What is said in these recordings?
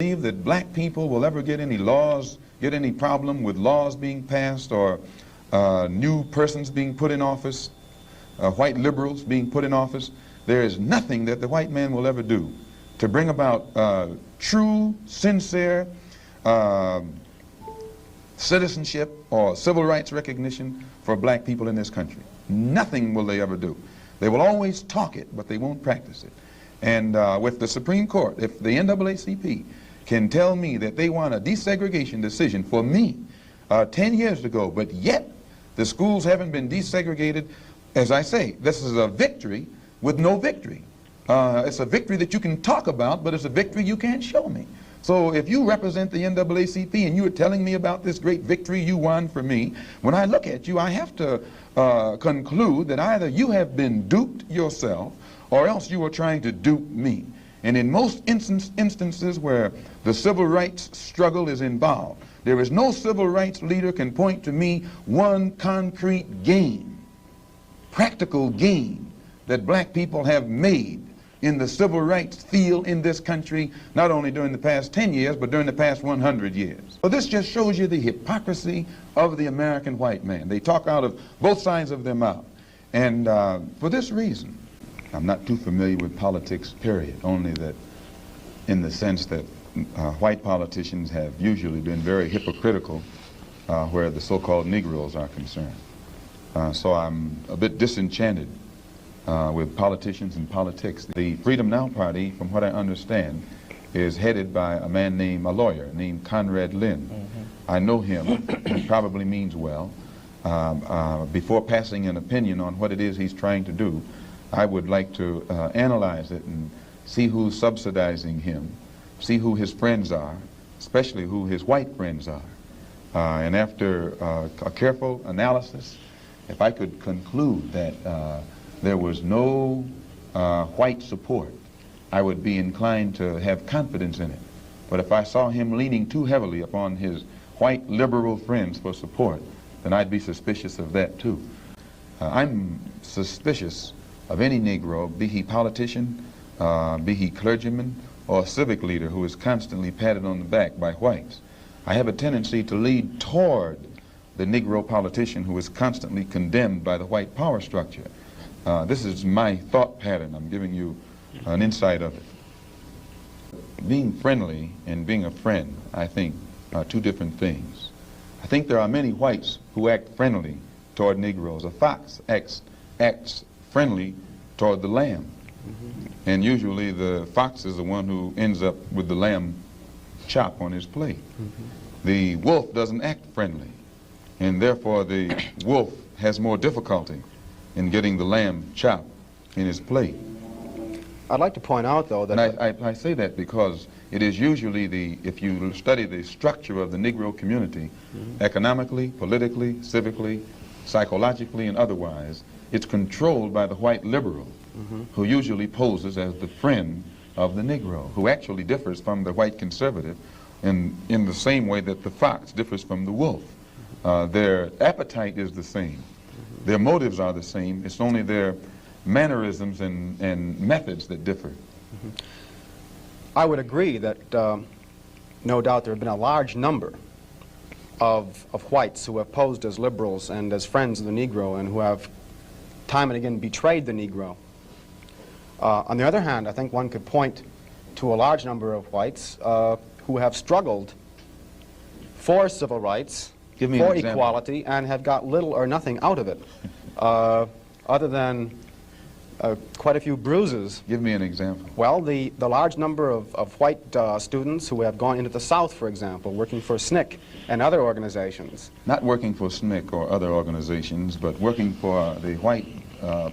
believe that black people will ever get any laws, get any problem with laws being passed or new persons being put in office, white liberals being put in office. There is nothing that the white man will ever do to bring about true, sincere citizenship or civil rights recognition for black people in this country. Nothing will they ever do. They will always talk it, but they won't practice it. And with the Supreme Court, if the NAACP can tell me that they want a desegregation decision for me 10 years ago, but yet the schools haven't been desegregated, as I say, this is a victory with no victory. It's a victory that you can talk about, but it's a victory you can't show me. So if you represent the NAACP and you are telling me about this great victory you won for me, when I look at you, I have to conclude that either you have been duped yourself or else you are trying to dupe me. And in most instances where the civil rights struggle is involved, there is no civil rights leader can point to me one concrete gain, practical gain, that black people have made in the civil rights field in this country, not only during the past 10 years, but during the past 100 years. Well, this just shows you the hypocrisy of the American white man. They talk out of both sides of their mouth. And for this reason, I'm not too familiar with politics, period, only that in the sense that white politicians have usually been very hypocritical where the so-called Negroes are concerned. So I'm a bit disenchanted with politicians and politics. The Freedom Now Party, from what I understand, is headed by a man named, a lawyer named Conrad Lynn. I know him. He probably means well. Before passing an opinion on what it is he's trying to do, I would like to analyze it and see who's subsidizing him, see who his friends are, especially who his white friends are. And after a careful analysis, if I could conclude that there was no white support, I would be inclined to have confidence in it. But if I saw him leaning too heavily upon his white liberal friends for support, then I'd be suspicious of that too. I'm suspicious of any Negro, be he politician, be he clergyman, or civic leader who is constantly patted on the back by whites. I have a tendency to lead toward the Negro politician who is constantly condemned by the white power structure. This is my thought pattern. I'm giving you an insight of it. Being friendly and being a friend, I think, are two different things. I think there are many whites who act friendly toward Negroes. A fox acts friendly toward the lamb. And usually the fox is the one who ends up with the lamb chop on his plate. The wolf doesn't act friendly, and therefore the wolf has more difficulty in getting the lamb chop in his plate. I'd like to point out, though, that... And I say that because it is usually if you study the structure of the Negro community, economically, politically, civically, psychologically, and otherwise, it's controlled by the white liberal, who usually poses as the friend of the Negro, who actually differs from the white conservative in the same way that the fox differs from the wolf. Their appetite is the same. Their motives are the same. It's only their mannerisms and methods that differ. I would agree that no doubt there have been a large number of whites who have posed as liberals and as friends of the Negro and who have time and again betrayed the Negro. On the other hand, I think one could point to a large number of whites who have struggled for civil rights, for equality, and have got little or nothing out of it, other than quite a few bruises. Give me an example. Well, the large number of white students who have gone into the South, for example, working for SNCC and other organizations. Not working for SNCC or other organizations, but working for the white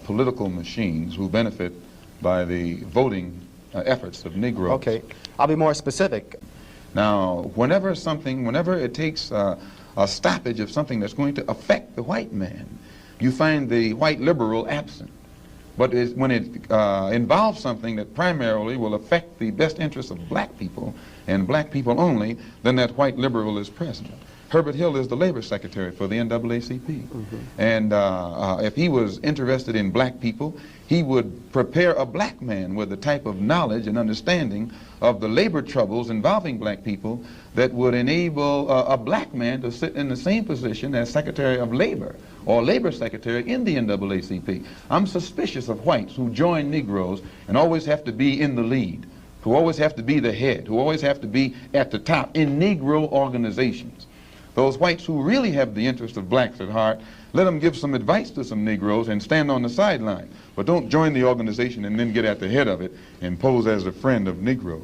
political machines who benefit by the voting efforts of Negroes. Okay, I'll be more specific. Now, whenever it takes a stoppage of something that's going to affect the white man, you find the white liberal absent. But when it involves something that primarily will affect the best interests of black people and black people only, then that white liberal is present. Herbert Hill is the labor secretary for the NAACP. And if he was interested in black people, he would prepare a black man with the type of knowledge and understanding of the labor troubles involving black people that would enable a black man to sit in the same position as Secretary of Labor or Labor Secretary in the NAACP. I'm suspicious of whites who join Negroes and always have to be in the lead, who always have to be the head, who always have to be at the top in Negro organizations. Those whites who really have the interest of blacks at heart, let them give some advice to some Negroes and stand on the sideline. But don't join the organization and then get at the head of it and pose as a friend of Negroes.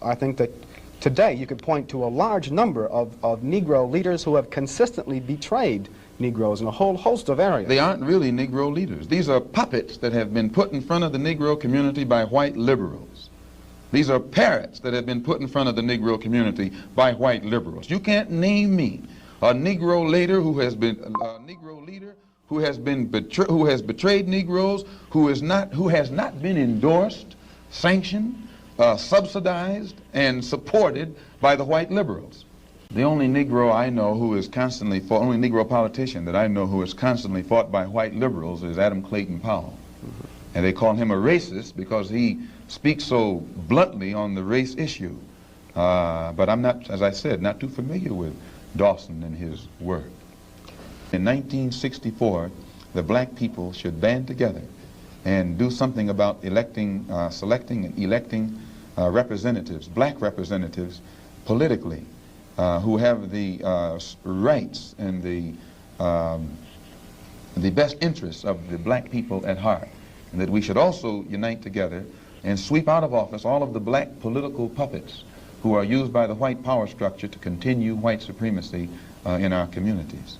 I think that today you could point to a large number of Negro leaders who have consistently betrayed Negroes in a whole host of areas. They aren't really Negro leaders. These are puppets that have been put in front of the Negro community by white liberals. These are parrots that have been put in front of the Negro community by white liberals. You can't name me a Negro leader who has been betrayed Negroes, who has not been endorsed, sanctioned, subsidized, and supported by the white liberals. The only Negro I know who is constantly fought, only Negro politician that I know who is constantly fought by white liberals is Adam Clayton Powell. And they call him a racist because he speaks so bluntly on the race issue. But I'm not, as I said, not too familiar with Dawson and his work. In 1964, the black people should band together and do something about selecting and electing representatives, black representatives, politically, who have the rights and the best interests of the black people at heart. And that we should also unite together and sweep out of office all of the black political puppets who are used by the white power structure to continue white supremacy in our communities.